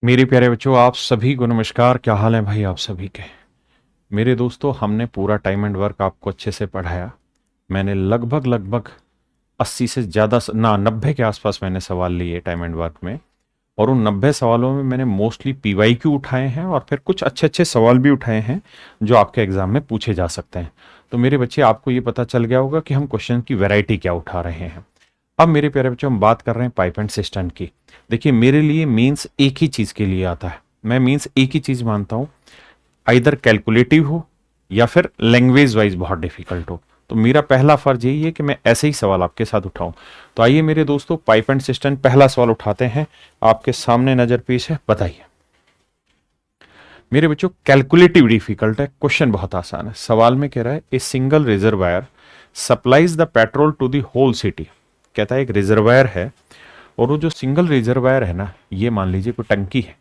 मेरे प्यारे बच्चों, आप सभी को नमस्कार। क्या हाल है भाई आप सभी के। मेरे दोस्तों, हमने पूरा टाइम एंड वर्क आपको अच्छे से पढ़ाया। मैंने लगभग लगभग 80 से ज़्यादा ना 90 के आसपास मैंने सवाल लिए टाइम एंड वर्क में। और उन 90 सवालों में मैंने मोस्टली पीवाईक्यू उठाए हैं और फिर कुछ अच्छे अच्छे सवाल भी उठाए हैं जो आपके एग्जाम में पूछे जा सकते हैं। तो मेरे बच्चे, आपको ये पता चल गया होगा कि हम क्वेश्चन की वैरायटी क्या उठा रहे हैं। अब मेरे प्यारे बच्चों, हम बात कर रहे हैं पाइप एंड सिस्टम की। देखिए, मेरे लिए मीन्स एक ही चीज के लिए आता है। मैं मीन्स एक ही चीज मानता हूं, आइदर कैलकुलेटिव हो या फिर लैंग्वेज वाइज बहुत डिफिकल्ट हो। तो मेरा पहला फर्ज यही है कि मैं ऐसे ही सवाल आपके साथ उठाऊं। तो आइए मेरे दोस्तों, पाइप एंड सिस्टम पहला सवाल उठाते हैं। आपके सामने नजर पेश है, बताइए मेरे बच्चों। कैलकुलेटिव डिफिकल्ट है, क्वेश्चन बहुत आसान है। सवाल में कह रहा है a single reservoir supplies the petrol to the whole city. कहता है एक रिजर्वायर है और वो जो सिंगल रिजर्वायर है ना, ये मान लीजिए कोई टंकी है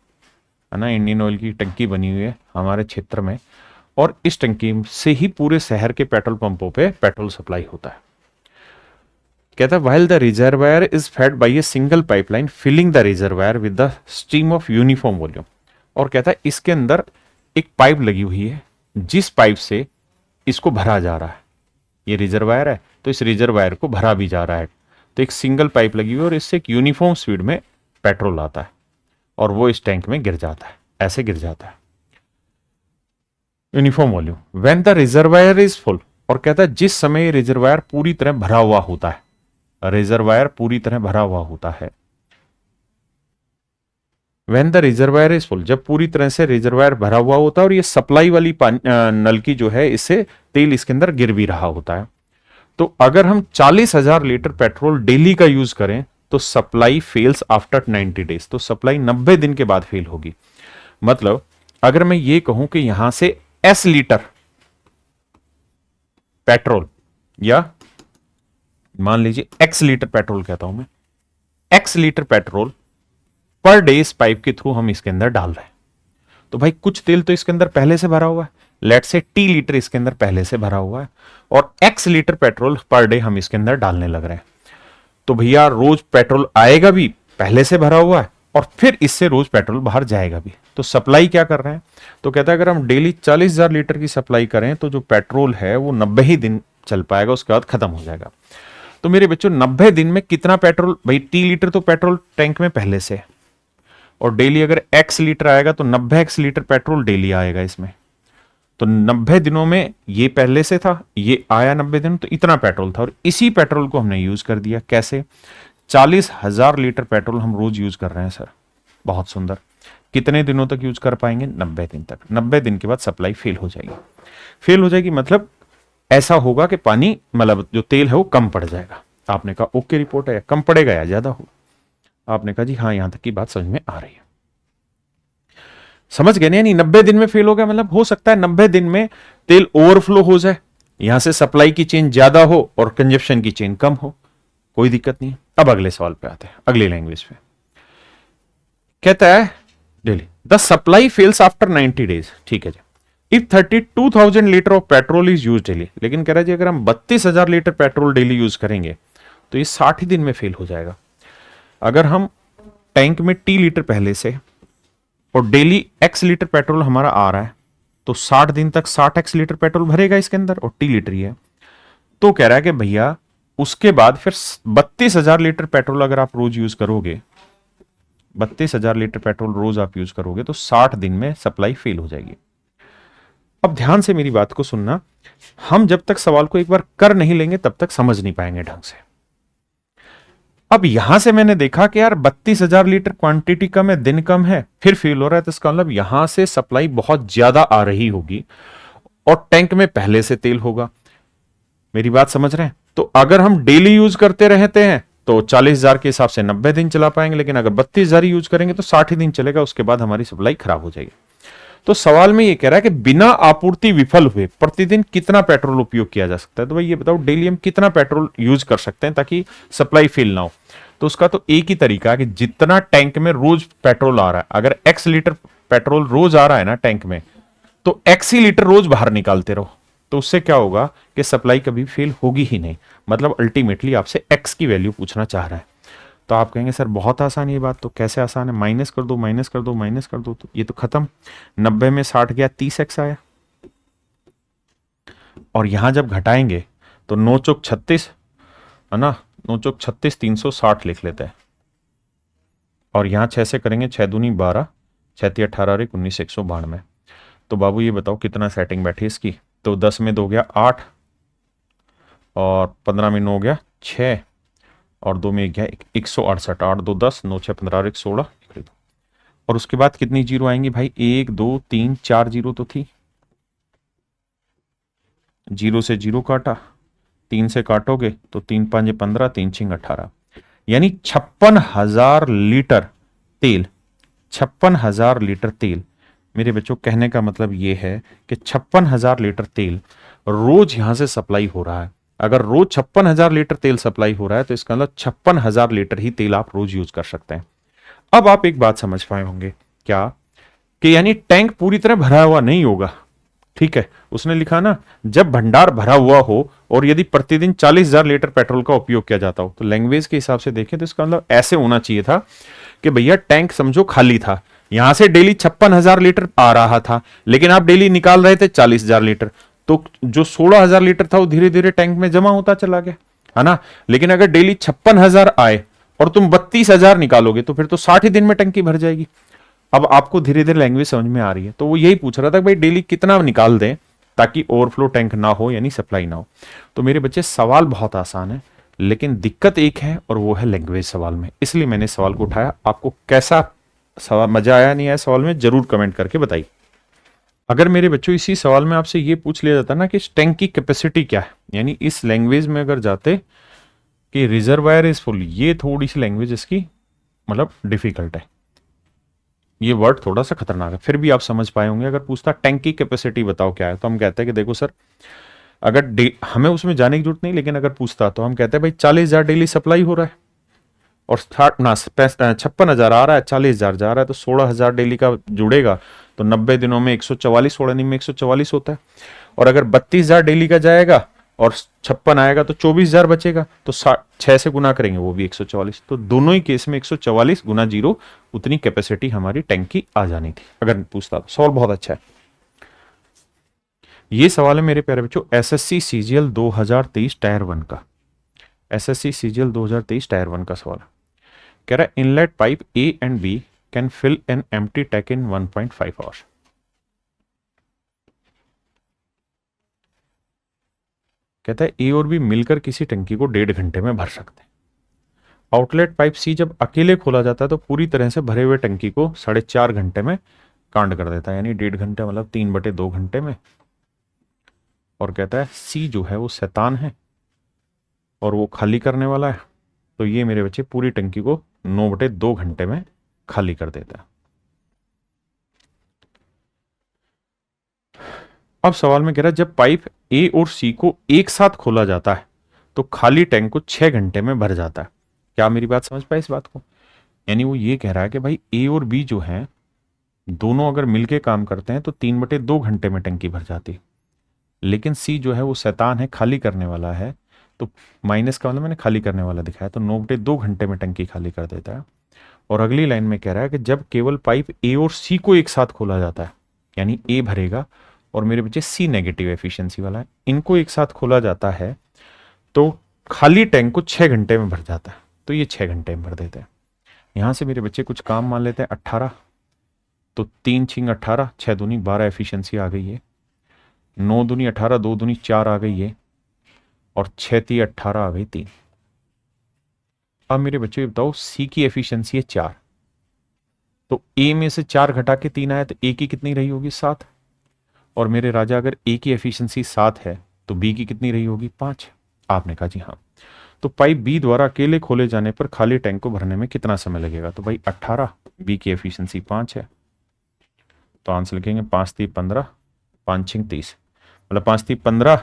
ना, इंडियन ऑयल की टंकी बनी हुई है हमारे क्षेत्र में। और इस टंकी से ही पूरे शहर के पेट्रोल पंपों पे पेट्रोल सप्लाई होता है। कहता है while the reservoir is fed by a single pipeline filling the reservoir with the stream of uniform volume. और कहता है इसके अंदर एक पाइप लगी हुई है जिस पाइप से इसको भरा जा रहा है। ये रिजर्वायर है तो इस रिजर्वायर को भरा भी जा रहा है। तो एक सिंगल पाइप लगी हुई है और इससे एक यूनिफॉर्म स्पीड में पेट्रोल आता है और वो इस टैंक में गिर जाता है, ऐसे गिर जाता है। Uniform volume when the reservoir is full. और कहता है जिस समय रिजर्वायर पूरी तरह भरा हुआ होता है, रिजर्वायर पूरी तरह भरा हुआ होता है। When the reservoir is full, जब पूरी तरह से रिजर्वायर भरा हुआ होता है और ये सप्लाई वाली नल की जो है, इससे तेल इसके अंदर गिर भी रहा होता है। तो अगर हम 40,000 लीटर पेट्रोल डेली का यूज करें तो सप्लाई फेल्स आफ्टर 90 डेज। तो सप्लाई 90 दिन के बाद फेल होगी। मतलब अगर मैं ये कहूं कि यहां से S लीटर पेट्रोल, या मान लीजिए X लीटर पेट्रोल कहता हूं मैं, X litre petrol per day इस पाइप के थ्रू हम इसके अंदर डाल रहे हैं। तो भाई कुछ तेल तो इसके अंदर पहले से भरा हुआ है, लेट से T लीटर इसके अंदर पहले से भरा हुआ है और X litre petrol per day हम इसके अंदर डालने लग रहे हैं। तो भैया रोज पेट्रोल आएगा भी, पहले से भरा हुआ है, और फिर इससे रोज पेट्रोल बाहर जाएगा भी। तो सप्लाई क्या कर रहे हैं? तो कहता है अगर हम डेली 40,000 लीटर की सप्लाई करें तो जो पेट्रोल है वो 90 ही दिन चल पाएगा, उसके बाद खत्म हो जाएगा। तो मेरे बच्चों 90 दिन में कितना पेट्रोल, भाई T लीटर तो पेट्रोल टैंक में पहले से, और डेली अगर X लीटर आएगा तो 90X लीटर पेट्रोल डेली आएगा इसमें। तो 90 दिनों में ये पहले से था, ये आया 90 दिन, तो इतना पेट्रोल था और इसी पेट्रोल को हमने यूज कर दिया। कैसे? 40,000 लीटर पेट्रोल हम रोज यूज कर रहे हैं सर। बहुत सुंदर। कितने दिनों तक यूज कर पाएंगे? 90 दिन तक। 90 दिन के बाद सप्लाई फेल हो जाएगी। फेल हो जाएगी मतलब ऐसा होगा कि पानी, मतलब जो तेल है वो कम पड़ जाएगा। आपने कहा ओके रिपोर्ट है, या कम पड़ेगा या ज्यादा हो? आपने कहा जी हाँ, यहां तक की बात समझ में आ रही है। समझ गए? नहीं 90 दिन में फेल हो गया मतलब हो सकता है 90 दिन में तेल ओवरफ्लो हो जाए, यहां से सप्लाई की चेन ज्यादा हो और कंजप्शन की चेन कम हो, कोई दिक्कत नहीं। अब अगले सवाल पे आते हैं, अगली लैंग्वेज पे। कहता है daily the supply fails after 90 days. ठीक है जी। If 32,000 litre of petrol is use daily, लेकिन कह रहा है जी अगर हम 32,000 लीटर पेट्रोल डेली यूज करेंगे तो ये 60 ही दिन में फेल हो जाएगा। अगर हम टैंक में T लीटर पहले से और डेली X लीटर पेट्रोल हमारा आ रहा है तो 60 दिन तक 60X लीटर पेट्रोल भरेगा इसके अंदर, और T लीटर ही है। तो कह रहा है कि भैया उसके बाद फिर 32,000 लीटर पेट्रोल अगर आप रोज यूज करोगे, 32,000 लीटर पेट्रोल रोज आप यूज करोगे तो 60 दिन में सप्लाई फेल हो जाएगी। अब ध्यान से मेरी बात को सुनना, हम जब तक सवाल को एक बार कर नहीं लेंगे तब तक समझ नहीं पाएंगे ढंग से। अब यहां से मैंने देखा कि यार 32,000 लीटर क्वांटिटी कम है, दिन कम है, फिर फेल हो रहा है, तो इसका मतलब यहां से सप्लाई बहुत ज्यादा आ रही होगी और टैंक में पहले से तेल होगा। मेरी बात समझ रहे हैं? तो अगर हम डेली यूज करते रहते हैं तो 40,000 के हिसाब से 90 दिन चला पाएंगे, लेकिन अगर 32,000 यूज करेंगे तो 60 ही दिन चलेगा, उसके बाद हमारी सप्लाई खराब हो जाएगी। तो सवाल में ये कह रहा है कि बिना आपूर्ति विफल हुए प्रतिदिन कितना पेट्रोल उपयोग किया जा सकता है। तो भाई ये बताओ डेली हम कितना पेट्रोल यूज कर सकते हैं ताकि सप्लाई फेल ना हो। तो उसका तो एक ही तरीका है कि जितना टैंक में रोज पेट्रोल आ रहा है, अगर X लीटर पेट्रोल रोज आ रहा है ना टैंक में, तो X ही लीटर रोज बाहर निकालते रहो। तो उससे क्या होगा कि सप्लाई कभी फेल होगी ही नहीं। मतलब अल्टीमेटली आपसे X की वैल्यू पूछना चाह रहा है। तो आप कहेंगे सर बहुत आसान ये बात, तो कैसे आसान है, माइनस कर दो माइनस कर दो माइनस कर दो, तो ये तो खत्म। 90 में 60 गया, 30x आया। और यहां जब घटाएंगे तो 9 चौक 36 है ना, 9 चौक 36, 360 लिख लेते हैं। और यहां 6 से करेंगे, 6 दूनी 12, 6 ती 18 और 19, 192। तो बाबू ये बताओ कितना सेटिंग बैठी इसकी। तो 10 में 2 गया 8, और 15 में 9 गया 6, और 2 में 1 गया 168, 8 2 10, 9 6 15 और 1 16। और उसके बाद कितनी जीरो आएंगी भाई, 1 2 3 4 जीरो तो थी, जीरो से जीरो काटा, 3 से काटोगे तो 3 5 15, 3 6 18, यानी 56,000 लीटर तेल। 56,000 लीटर तेल मेरे बच्चों, कहने का मतलब ये है कि 56,000 लीटर तेल रोज यहां से सप्लाई हो रहा है। अगर रोज 56,000 लीटर तेल सप्लाई हो रहा है तो इसका मतलब 56,000 लीटर ही तेल आप रोज यूज कर सकते हैं। अब आप एक बात समझ पाए होंगे क्या, कि यानी टैंक पूरी तरह भरा हुआ नहीं होगा, ठीक है। उसने लिखा ना, जब भंडार भरा हुआ हो और यदि प्रतिदिन 40,000 लीटर पेट्रोल का उपयोग किया जाता हो, तो लैंग्वेज के हिसाब से देखें तो इसका मतलब ऐसे होना चाहिए था कि भैया टैंक समझो खाली था, यहां से डेली 56,000 लीटर आ रहा था, लेकिन आप डेली निकाल रहे थे 40,000 लीटर, तो जो 16,000 लीटर था वो धीरे धीरे टैंक में जमा होता चला गया, है ना। लेकिन अगर डेली 56,000 आए और तुम 32,000 निकालोगे तो फिर तो 60 ही दिन में टंकी भर जाएगी। अब आपको धीरे धीरे लैंग्वेज समझ में आ रही है। तो वो यही पूछ रहा था भाई डेली कितना निकाल दें ताकि ओवरफ्लो टैंक ना हो, यानी सप्लाई ना हो। तो मेरे बच्चे सवाल बहुत आसान है, लेकिन दिक्कत एक है और वो है लैंग्वेज सवाल में, इसलिए मैंने सवाल को उठाया। आपको कैसा सवाल, मजा आया नहीं आया सवाल में, जरूर कमेंट करके बताइए। अगर मेरे बच्चों इसी सवाल में आपसे ये पूछ लिया जाता ना कि इस टैंक की कैपेसिटी क्या है, यानी इस लैंग्वेज में अगर जाते कि रिजर्वायर इज फुल, ये थोड़ी सी लैंग्वेज इसकी मतलब डिफिकल्ट है, ये वर्ड थोड़ा सा खतरनाक है, फिर भी आप समझ पाए होंगे। अगर पूछता टैंक की कैपेसिटी बताओ क्या है, तो हम कहते हैं कि देखो सर, अगर हमें उसमें जाने की जरूरत नहीं, लेकिन अगर पूछता तो हम कहते हैं भाई 40,000 डेली सप्लाई हो रहा है और 56,000 आ रहा है, 40,000 जा रहा है, तो 16,000 डेली का जुड़ेगा, तो 90 दिनों में 144, 16 दिन में 144 होता है। और अगर 32,000 डेली का जाएगा और 56 आएगा तो 24,000 बचेगा, तो 6 से गुना करेंगे वो भी 144, तो दोनों ही केस में 144 गुना जीरो, उतनी कैपेसिटी हमारी टैंक की आ जानी थी अगर पूछता तो। सवाल बहुत अच्छा है। ये सवाल है मेरे प्यारे बच्चों एसएससी सीजीएल 2023 टायर 1 का, एसएससी सीजीएल 2023 टायर 1 का सवाल कह रहा है inlet pipe A and B can fill an empty tank in 1.5 hours. कहता है ए और बी मिलकर किसी टंकी को 1.5 घंटे में भर सकते हैं। आउटलेट पाइप सी जब अकेले खोला जाता है तो पूरी तरह से भरे हुए टंकी को 4.5 घंटे में कांड कर देता है, यानी 1.5 घंटे मतलब 3/2 घंटे में। और कहता है सी जो है वो शैतान है और वो खाली करने वाला है, तो ये मेरे बच्चे पूरी टंकी को 9/2 घंटे में खाली कर देता है। अब सवाल में कह रहा है जब पाइप ए और सी को एक साथ खोला जाता है तो खाली टैंक को 6 घंटे में भर जाता है। क्या मेरी बात समझ पाए इस बात को? यानी वो ये कह रहा है कि भाई ए और बी जो है दोनों अगर मिलके काम करते हैं तो 3/2 घंटे में टंकी भर जाती है, लेकिन सी जो है वो शैतान है, खाली करने वाला है, तो माइनस का मतलब मैंने खाली करने वाला दिखाया, तो 9/2 घंटे में टंकी खाली कर देता है। और अगली लाइन में कह रहा है कि जब केवल पाइप ए और सी को एक साथ खोला जाता है, यानी ए भरेगा और मेरे बच्चे सी नेगेटिव एफिशिएंसी वाला है, इनको एक साथ खोला जाता है तो खाली टैंक को 6 घंटे में भर जाता है, तो ये 6 घंटे में भर देते हैं। यहां से मेरे बच्चे कुछ काम मान लेते हैं 18, तो 3 6 18, 6 दूनी 12 एफिशिएंसी आ गई है, 9 दूनी 18, 2 दूनी 4 आ गई है, और 6 ती 18 आ गई 3। अब मेरे बच्चे बताओ सी की एफिशिएंसी है 4, तो ए में से 4 घटा के 3 आया तो ए की कितनी रही होगी 7, और मेरे राजा अगर ए की एफिशिएंसी 7 है तो बी की कितनी रही होगी 5। आपने कहा जी हाँ। तो पाइप बी द्वारा अकेले खोले जाने पर खाली टैंक को भरने में कितना समय लगेगा, तो भाई 18, बी की एफिशिएंसी 5 है, तो आंसर लिखेंगे 5 × 3 = 15, 5 × 6 = 30, मतलब 5 × 3 = 15,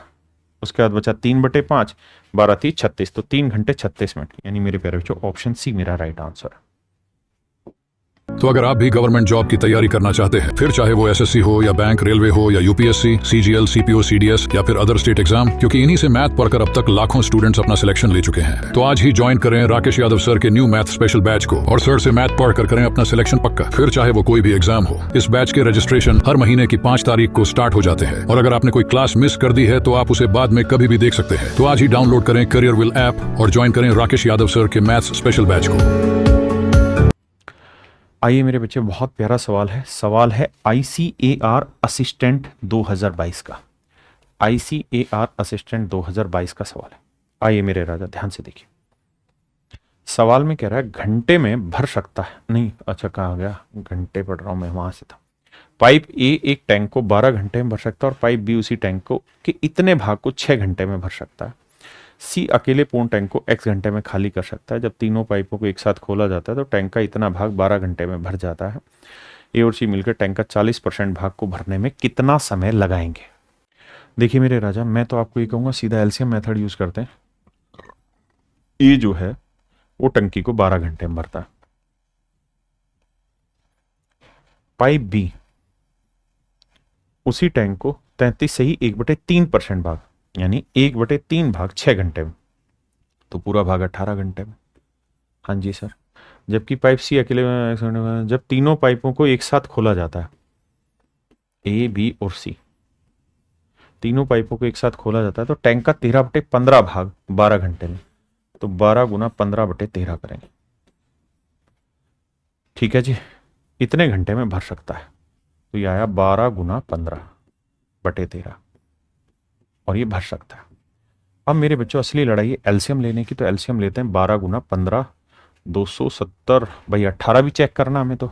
उसके बाद बचा 3/5, 12 × 3 = 36, तो 3 घंटे 36 मिनट, यानी मेरे प्यारे बच्चों ऑप्शन सी मेरा राइट आंसर है। तो अगर आप भी गवर्नमेंट जॉब की तैयारी करना चाहते हैं, फिर चाहे वो एसएससी हो या बैंक, रेलवे हो या यूपीएससी, सीजीएल, सीपीओ, सीडीएस या फिर अदर स्टेट एग्जाम, क्योंकि इन्हीं से मैथ पढ़कर अब तक लाखों स्टूडेंट्स अपना सिलेक्शन ले चुके हैं। तो आज ही ज्वाइन करें राकेश यादव सर के न्यू मैथ स्पेशल बैच को और सर से मैथ पढ़कर करें अपना सिलेक्शन पक्का, फिर चाहे वो कोई भी एग्जाम हो। इस बैच के रजिस्ट्रेशन हर महीने की 5 तारीख को स्टार्ट हो जाते हैं और अगर आपने कोई क्लास मिस कर दी है तो आप उसे बाद में कभी भी देख सकते हैं। तो आज ही डाउनलोड करें करियर विल ऐप और ज्वाइन करें राकेश यादव सर के मैथ्स स्पेशल बैच को। आइए मेरे बच्चे, बहुत प्यारा सवाल है ICAR असिस्टेंट 2022 का। ICAR असिस्टेंट 2022 का सवाल है। आइए मेरे राजा ध्यान से देखिए। सवाल में कह रहा है घंटे में भर सकता है, नहीं अच्छा कहा गया, घंटे पढ़ रहा हूं मैं, वहां से था। पाइप ए एक टैंक को 12 घंटे में भर सकता है और पाइप बी उसी टैंक को के इतने भाग को 6 घंटे में भर सकता है। सी अकेले पूर्ण टैंक को x घंटे में खाली कर सकता है। जब तीनों पाइपों को एक साथ खोला जाता है तो टैंक का इतना भाग 12 घंटे में भर जाता है। ए और सी मिलकर टैंक का 40% भाग को भरने में कितना समय लगाएंगे? देखिए मेरे राजा, मैं तो आपको ये कहूंगा सीधा एलसीएम मेथड यूज करते हैं। ए जो है वो टंकी को 12 घंटे में भरता है। पाइप बी उसी टैंक को 33 से ही 1/3% भाग, यानी 1/3 भाग 6 घंटे में, तो पूरा भाग 18 घंटे में। हाँ जी सर। जबकि पाइप सी अकेले में, जब तीनों पाइपों को एक साथ खोला जाता है, ए बी और सी तीनों पाइपों को एक साथ खोला जाता है तो टैंक का 13/15 भाग 12 घंटे में, तो 12 गुना 15/13 करेंगे। ठीक है जी, इतने घंटे में भर सकता है। तो ये आया 12 गुना 15/13 और ये भर सकता है। अब मेरे बच्चों असली लड़ाई है एलसीएम लेने की, तो एलसीएम लेते हैं 12 गुना 15 270। भाई 18 भी चेक करना हमें तो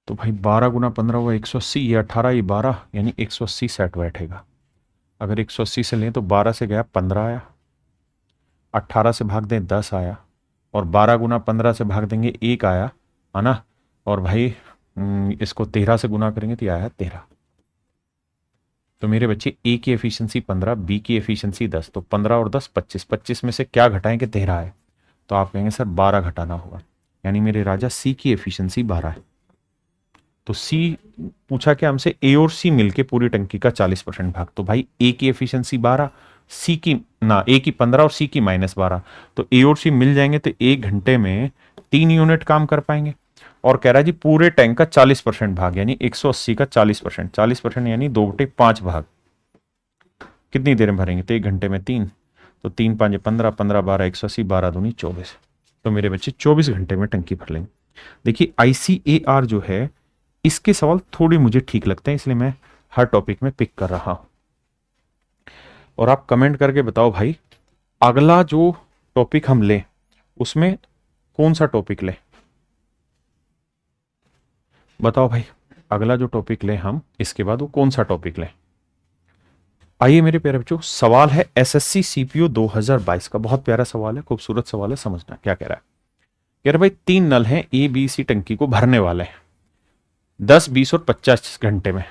भाई 12 गुना 15 हुआ 180, ये 18 ये 12, यानी 180 सेट बैठेगा। अगर 180 से लें तो 12 से गया 15 आया, 18 से भाग दें 10 आया, और 12 गुना 15 से भाग देंगे 1 आया, है ना। और भाई इसको 13 से गुना करेंगे तो आया 13। तो मेरे बच्चे ए की एफिशिएंसी 15, बी की एफिशिएंसी 10, तो 15 और 10 25, 25 में से क्या घटाएं कि 13 है, तो आप कहेंगे सर 12 घटाना होगा, यानी मेरे राजा सी की एफिशिएंसी 12 है। तो सी पूछा कि हमसे ए और सी मिलके पूरी टंकी का 40% भाग, तो भाई ए की एफिशिएंसी 12, सी की ना, ए की 15 और सी की -12, तो ए और सी मिल जाएंगे तो 1 घंटे में 3 यूनिट काम कर पाएंगे। और कह रहा है जी पूरे टैंक का 40% भाग, यानी 180 का 40%, 40% यानी 2/5 भाग कितनी देर में भरेंगे, तो 1 घंटे में 3, तो 3 5 15, 15 12 180, 12 दूनी 24। तो मेरे बच्चे 24 घंटे में टंकी भर लेंगे। देखिए ICAR जो है इसके सवाल थोड़ी मुझे ठीक लगते हैं, इसलिए मैं हर टॉपिक में पिक कर रहा हूं। और आप कमेंट करके बताओ भाई अगला जो टॉपिक हम लें उसमें कौन सा टॉपिक लें, बताओ भाई अगला जो टॉपिक लें हम, इसके बाद वो कौन सा टॉपिक लें। आइए मेरे प्यारे बच्चों, सवाल है SSC CPO 2022 का। बहुत प्यारा सवाल है, खूबसूरत सवाल है, समझना क्या कह रहा है। कह रहा भाई 3 नल हैं A B C टंकी को भरने वाले हैं 10 20 और 50 घंटे में।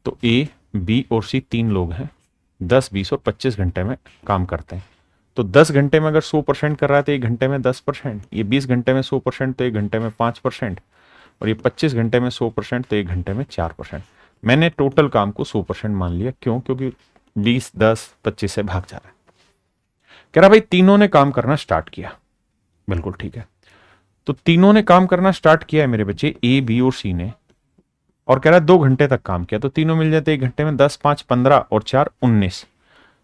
तो A B और C 3 लोग हैं, 10 20 और 25 घंटे में काम करते हैं। तो 10 घंटे में अगर 100% कर रहा है तो 1 घंटे में 10%, ये 20 घंटे में 100% तो 1 घंटे में 5%, और ये 25 घंटे में 100% तो 1 घंटे में 4%। मैंने टोटल काम को 100% मान लिया, क्यों? क्योंकि 20 10 25 से भाग जा रहा है। कह रहा भाई तीनों ने काम करना स्टार्ट किया, बिल्कुल ठीक है। तो तीनों ने काम करना स्टार्ट किया है मेरे बच्चे, ए बी और सी ने, और कह रहा है 2 घंटे तक काम किया, तो तीनों मिल जाते 1 घंटे में 10 5 15 और 4 19,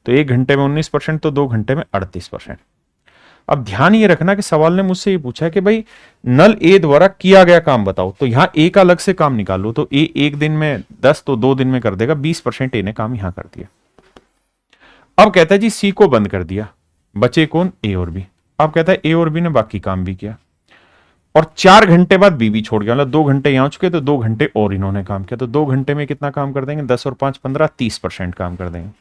तो 1 घंटे में 19%, तो 2 घंटे में 38%। अब ध्यान ये रखना कि सवाल ने मुझसे ये पूछा कि भाई नल ए द्वारा किया गया काम बताओ, तो यहां ए का अलग से काम निकालो, तो ए 1 दिन में 10 तो 2 दिन में कर देगा, 20% ए ने काम यहां कर दिया। अब कहता है जी सी को बंद कर दिया, बचे कौन? ए और बी। अब कहता है ए और बी ने बाकी काम भी किया, और 4 घंटे बाद बी भी छोड़ गया, मतलब 2 घंटे यहां चुके तो 2 घंटे और इन्होंने काम किया, तो 2 घंटे में कितना काम कर देंगे? 10 और 5 15, 30% काम कर देंगे।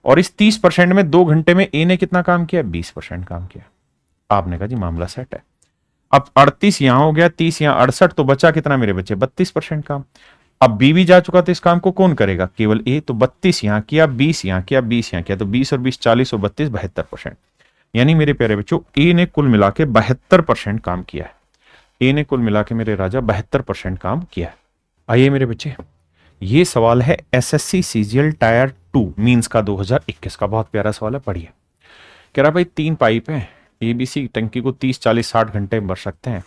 और इस 30% में 2 घंटे में ए ने कितना काम किया? 20% काम किया। आपने कहा जी मामला सेट है। अब 38 यहां हो गया, 30 यहां, 68, तो बचा कितना मेरे बच्चे? 32% काम। अब बी भी जा चुका, तो इस काम को कौन करेगा? केवल ए। तो 32 यहां किया, 20 यहां किया, 20 यहां किया, तो 20 और 20 40 और 32 72%। यानी मेरे प्यारे बच्चों ए ने कुल मिला के 72% काम किया है। ए ने कुल मिला के मेरे राजा 72% काम किया है। आइए मेरे बच्चे, ये सवाल है एसएससी सीजीएल टायर 2 मींस का 2021 का, बहुत प्यारा सवाल है, पढ़िए। कह रहा भाई 3 पाइप है एबीसी, टंकी को 30 40 60 घंटे में भर सकते हैं।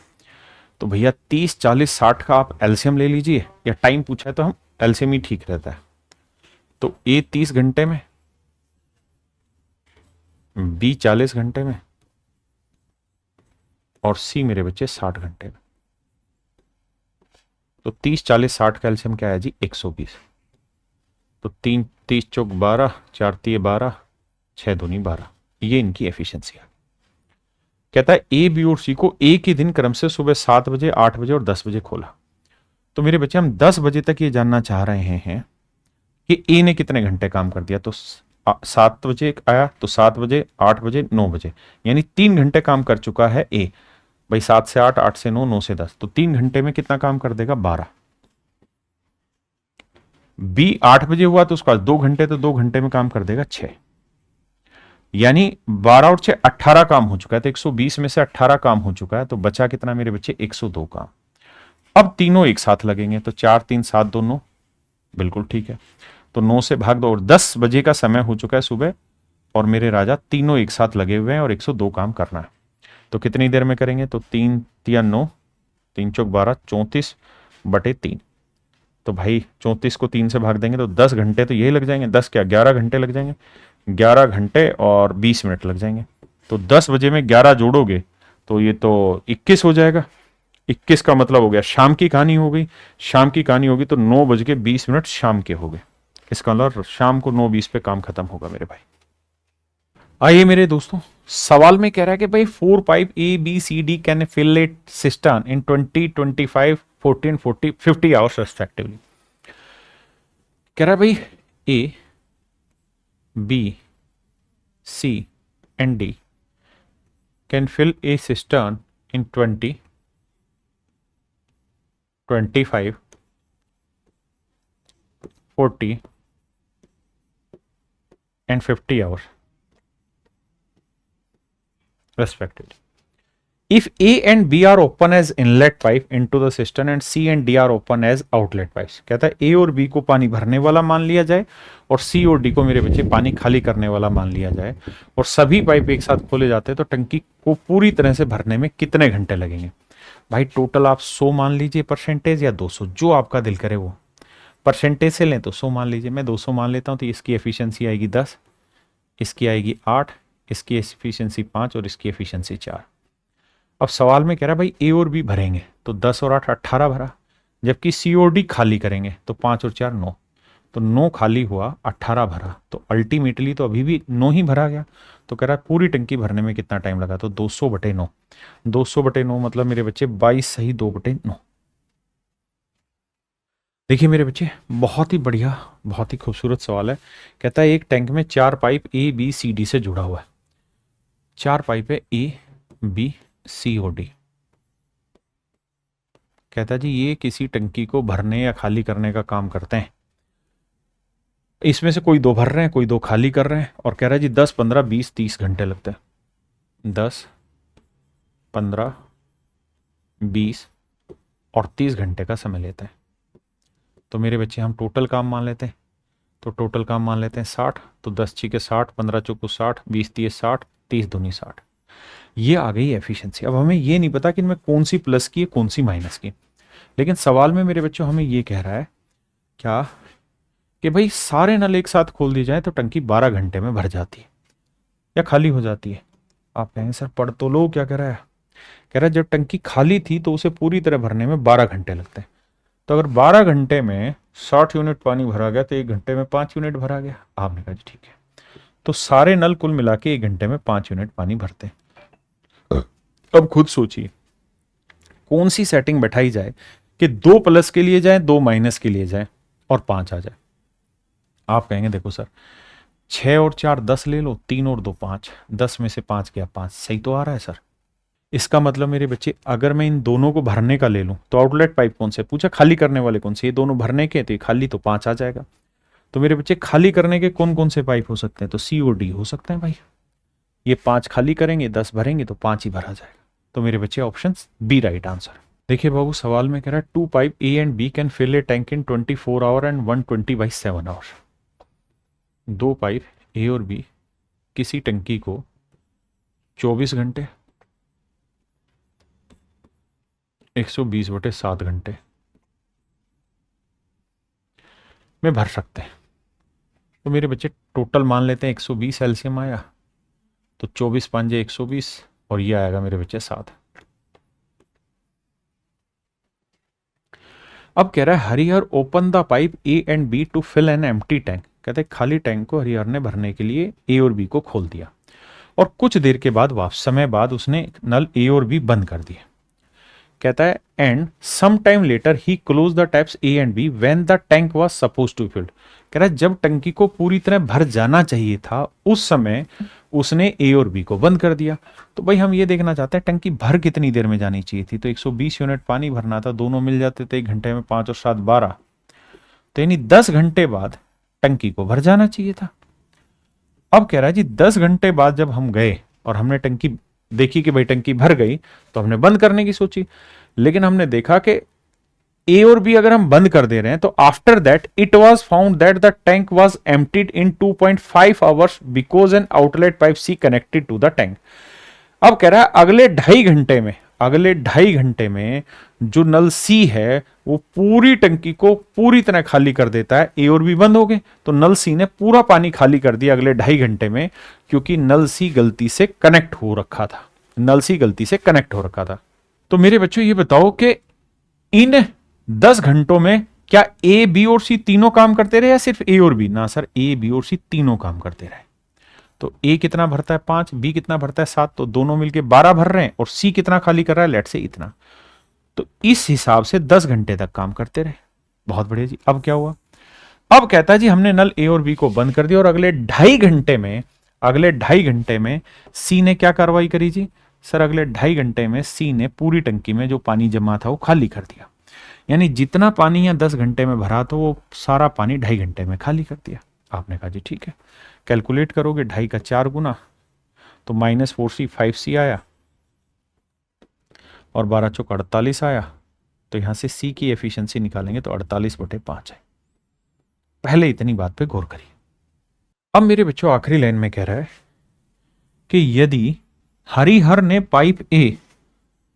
तो भैया 30 40 60 का आप एलसीएम ले लीजिए, या टाइम पूछा है तो हम एलसीएम ही ठीक रहता है। तो ए 30 घंटे में, बी 40 घंटे में, और सी मेरे बच्चे 60 घंटे में। तो 30 40 60 का एलसीएम क्या है जी? 120। तो 3 30 चौक 12, 4 3 12, 6 दूनी 12, ये इनकी एफिशिएंसी है। कहता है ए बी और सी को एक ही दिन क्रम से सुबह 7 बजे 8 बजे और 10 बजे खोला। तो मेरे बच्चे हम 10 बजे तक ये जानना चाह रहे हैं कि ए ने कितने घंटे काम कर दिया। तो 7 बजे आया, तो 7 बजे 8 बजे 9 बजे, यानी 3 घंटे काम कर चुका है ए। भाई 7 से 8, 8 से 9, 9 से 10, तो 3 घंटे में कितना काम कर देगा? 12। बी 8 बजे हुआ तो उसके पास 2 घंटे, तो 2 घंटे में काम कर देगा 6, यानी 12 और 6 18 काम हो चुका है। तो 120 में से 18 काम हो चुका है, तो बचा कितना मेरे बच्चे? 102 काम। अब तीनों एक साथ लगेंगे, तो 4 3 7 2 9, बिल्कुल ठीक है। तो 9 से भाग दो, और 10 बजे का समय हो चुका है सुबह, और मेरे राजा तीनों एक साथ लगे हुए हैं और 102 काम करना है। तो कितनी देर में करेंगे? तो 3 3 9, 3 चौक 12, 34 बटे 3। तो भाई 34 को 3 से भाग देंगे तो 10 घंटे तो यही लग जाएंगे। 10 क्या 11 घंटे लग जाएंगे, 11 घंटे और 20 मिनट लग जाएंगे। तो 10 बजे में 11 जोड़ोगे तो ये तो 21 हो जाएगा। 21 का मतलब हो गया शाम की कहानी हो गई। शाम की कहानी होगी तो 9:20 शाम के हो गए। इसका मतलब शाम को 9:20 पे काम खत्म होगा मेरे भाई। आइए मेरे दोस्तों, सवाल में कह रहा है कि भाई 4 pipe A B C D can fill it cistern in 20 25 14 40 50 hours respectively. कह रहा है भाई A B C and D can fill a cistern in 20 25 40 and 50 hours respectively. If A and B are open as inlet pipe into the cistern and C and D are open as outlet pipes. कहता है A और B को पानी भरने वाला मान लिया जाए और C और D को मेरे बच्चे पानी खाली करने वाला मान लिया जाए, और सभी पाइप एक साथ खोले जाते हैं, तो टंकी को पूरी तरह से भरने में कितने घंटे लगेंगे? भाई टोटल आप 100 मान लीजिए परसेंटेज, या 200, जो आपका दिल करे वो। परसेंटेज से लें तो 100 मान लीजिए, मैं 200 मान लेता हूं। तो इसकी एफिशिएंसी आएगी 10, इसकी आएगी 8, इसकी एफिशिएंसी 5 और इसकी एफिशिएंसी 4। अब सवाल में कह रहा है भाई ए और बी भरेंगे तो 10 और 8 18 भरा, जबकि सी और डी खाली करेंगे तो 5 और 4 9, तो 9 खाली हुआ, 18 भरा, तो अल्टीमेटली तो अभी भी 9 ही भरा गया। तो कह रहा है पूरी टंकी भरने में कितना टाइम लगा? तो 200/9, 200/9 मतलब मेरे बच्चे 22 सही 2/9। देखिए मेरे बच्चे, बहुत ही बढ़िया, बहुत ही खूबसूरत सवाल है। कहता है एक टैंक में 4 pipe A B C D से जुड़ा हुआ है। 4 पाइप है ए बी सी और डी। कहता है जी ये किसी टंकी को भरने या खाली करने का काम करते हैं। इसमें से कोई 2 भर रहे हैं, कोई 2 खाली कर रहे हैं, और कह रहा है जी 10 15 20 30 घंटे लगते हैं। 10 15 20 और 30 घंटे का समय लेते हैं। तो मेरे बच्चे हम टोटल काम मान लेते हैं, तो टोटल काम मान लेते हैं 60। तो 10 6 60, 15 चौको 60, 20 30 60, 30 दूनी 60। ये आ गई एफिशिएंसी। अब हमें ये नहीं पता कि इनमें कौन सी प्लस की है कौन सी माइनस की, लेकिन सवाल में मेरे बच्चों हमें ये कह रहा है क्या कि भाई सारे नल एक साथ खोल दिए जाए तो टंकी 12 घंटे में भर जाती है या खाली हो जाती है। आप कहेंगे सर पढ़ तो लो, क्या कह रहा है? कह रहा है जब टंकी खाली थी तो उसे पूरी तरह भरने में 12 घंटे लगते हैं। तो अगर 12 घंटे में 60 यूनिट पानी भरा गया तो 1 घंटे में 5 यूनिट भरा गया। आपने कहा जी ठीक है। तो सारे नल कुल मिला के 1 घंटे में 5 यूनिट पानी भरते हैं। अब खुद सोचिए कौन सी सेटिंग बैठाई जाए कि 2 प्लस के लिए जाए, 2 माइनस के लिए जाए और 5 आ जाए। आप कहेंगे देखो सर 6 और 4 10 ले लो, 3 और 2 5, 10 में से 5 गया 5, सही तो आ रहा है सर। इसका मतलब मेरे बच्चे अगर मैं इन दोनों को भरने का ले लूं तो आउटलेट पाइप कौन से पूछा, खाली करने वाले कौन से? ये दोनों भरने के, तो खाली तो 5 आ जाएगा। तो मेरे बच्चे खाली करने के कौन कौन से पाइप हो सकते हैं? तो सी और डी हो सकते हैं भाई। ये 5 खाली करेंगे, 10 भरेंगे तो 5 ही भरा जाएगा। तो मेरे बच्चे ऑप्शन बी राइट आंसर। देखिए बाबू, सवाल में कह रहा है 2 pipe A and B can fill a tank in 24 hour and 120/7 hour. 2 pipe A और बी किसी टंकी को 24 घंटे, 120/7 घंटे में भर सकते हैं। तो मेरे बच्चे टोटल मान लेते हैं 120 एलसीएम आया, तो 24 5 120 और ये आएगा मेरे बच्चे 7। अब कह रहा है Harihar open the pipe A and B to fill an empty tank. कहते हैं खाली टैंक को हरिहर ने भरने के लिए ए और बी को खोल दिया और कुछ देर के बाद समय बाद उसने नल ए और बी बंद कर दिए। कहता है and some time later he close the taps A and B when the tank was suppose to filled. कह रहा है जब टंकी को पूरी तरह भर जाना चाहिए था उस समय उसने ए और बी को बंद कर दिया। तो भाई हम ये देखना चाहते हैं टंकी भर कितनी देर में जानी चाहिए थी। तो 120 यूनिट पानी भरना था, दोनों मिल जाते थे 1 घंटे में, 5 और 7 12, तो यानी 10 घंटे बाद टंकी को भर जाना चाहिए था। अब कह रहा है जी 10 घंटे बाद जब हम गए और हमने टंकी देखी कि भाई टंकी भर गई, तो हमने बंद करने की सोची, लेकिन हमने देखा कि ए और बी अगर हम बंद कर दे रहे हैं तो after that it was found that the tank was emptied in 2.5 hours because an outlet pipe C connected to the tank. अब कह रहा है अगले 2.5 घंटे में जो नल सी है वो पूरी टंकी को पूरी तरह खाली कर देता है। ए और बी बंद हो गए तो नल सी ने पूरा पानी खाली कर दिया अगले 2.5 घंटे में, क्योंकि नल सी गलती से कनेक्ट हो रखा था। तो मेरे बच्चों ये बताओ कि इन 10 घंटों में क्या ए बी और सी तीनों काम करते रहे या सिर्फ ए और बी? ना सर, ए बी और सी तीनों काम करते रहे। तो ए कितना भरता है 5, बी कितना भरता है 7, तो दोनों मिलके 12 भर रहे हैं और सी कितना खाली कर रहा है, लेट से इतना। तो इस हिसाब से 10 घंटे तक काम करते रहे। बहुत बढ़िया जी। अब क्या हुआ? अब कहता है जी हमने नल ए और बी को बंद कर दिया और अगले 2.5 घंटे में सी ने क्या कार्रवाई करी जी? सर अगले 2.5 घंटे में सी ने पूरी टंकी में जो पानी जमा था वो खाली कर दिया। यानी जितना पानी यहाँ 10 घंटे में भरा तो वो सारा पानी 2.5 घंटे में खाली कर दिया। आपने कहा जी ठीक है। कैलकुलेट करोगे 2.5 का 4 गुना तो -4C 5C आया और 12 चौक 48 आया। तो यहां से सी की एफिशिएंसी निकालेंगे तो 48/5 है। पहले इतनी बात पे गौर करिए। अब मेरे बच्चों आखिरी लाइन में कह रहा है कि यदि हरिहर ने पाइप ए